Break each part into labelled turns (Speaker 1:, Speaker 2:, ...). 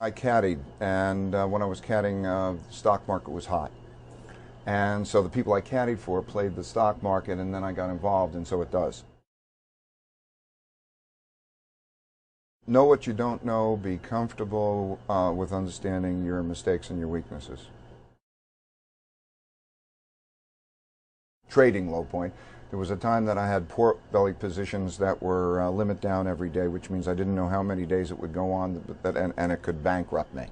Speaker 1: I caddied, and when I was caddying, the stock market was hot. And so the people I caddied for played the stock market, and then I got involved, and so it does. Know what you don't know, be comfortable with understanding your mistakes and your weaknesses. Trading low point. There was a time that I had pork belly positions that were limit down every day, which means I didn't know how many days it would go on, and it could bankrupt me,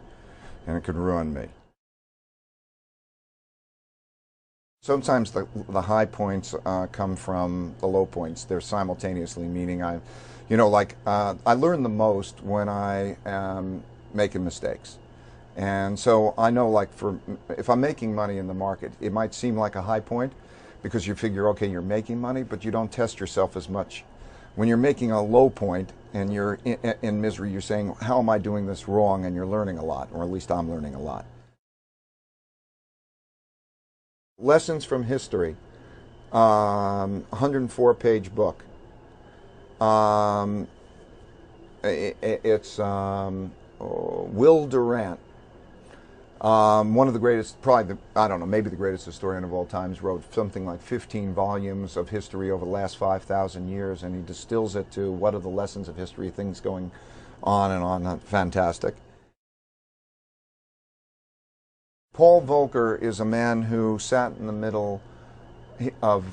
Speaker 1: and it could ruin me. Sometimes the high points come from the low points. They're simultaneously, meaning I learn the most when I am making mistakes. And so I know, like, if I'm making money in the market, it might seem like a high point because you figure, okay, you're making money, but you don't test yourself as much. When you're making a low point and you're in misery, you're saying, how am I doing this wrong? And you're learning a lot, or at least I'm learning a lot. Lessons from history, 104-page book. It's Will Durant. One of the greatest, I don't know, maybe the greatest historian of all times, wrote something like 15 volumes of history over the last 5,000 years, and he distills it to what are the lessons of history, things going on and on. Fantastic. Paul Volcker is a man who sat in the middle of,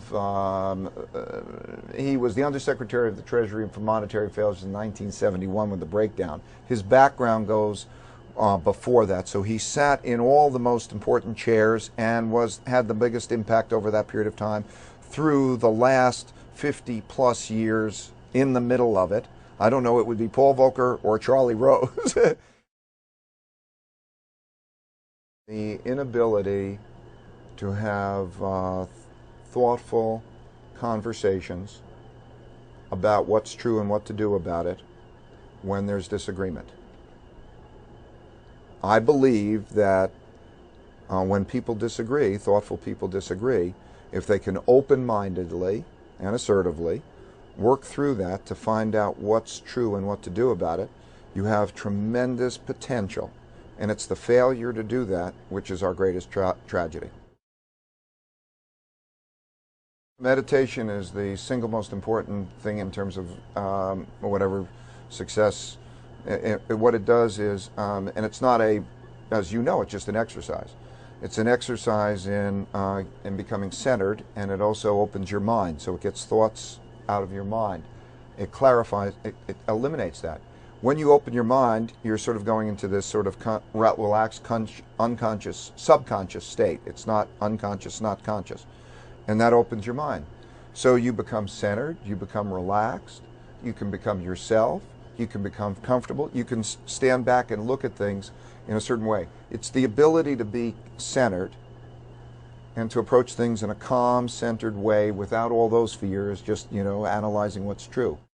Speaker 1: he was the Undersecretary of the Treasury for Monetary Affairs in 1971 with the breakdown. His background goes before that, so he sat in all the most important chairs and had the biggest impact over that period of time through the last 50 plus years in the middle of it. I don't know, it would be Paul Volcker or Charlie Rose. The inability to have thoughtful conversations about what's true and what to do about it when there's disagreement. I believe that when people disagree, thoughtful people disagree, if they can open-mindedly and assertively work through that to find out what's true and what to do about it, you have tremendous potential. And it's the failure to do that which is our greatest tragedy. Meditation is the single most important thing in terms of whatever success. What it does is, and it's not as you know, it's just an exercise. It's an exercise in becoming centered, and it also opens your mind, so it gets thoughts out of your mind. It clarifies, it eliminates that. When you open your mind, you're sort of going into this sort of relaxed, unconscious, subconscious state. It's not unconscious, not conscious. And that opens your mind. So you become centered, you become relaxed, you can become yourself, you can become comfortable, you can stand back and look at things in a certain way. It's the ability to be centered and to approach things in a calm, centered way without all those fears, just, analyzing what's true.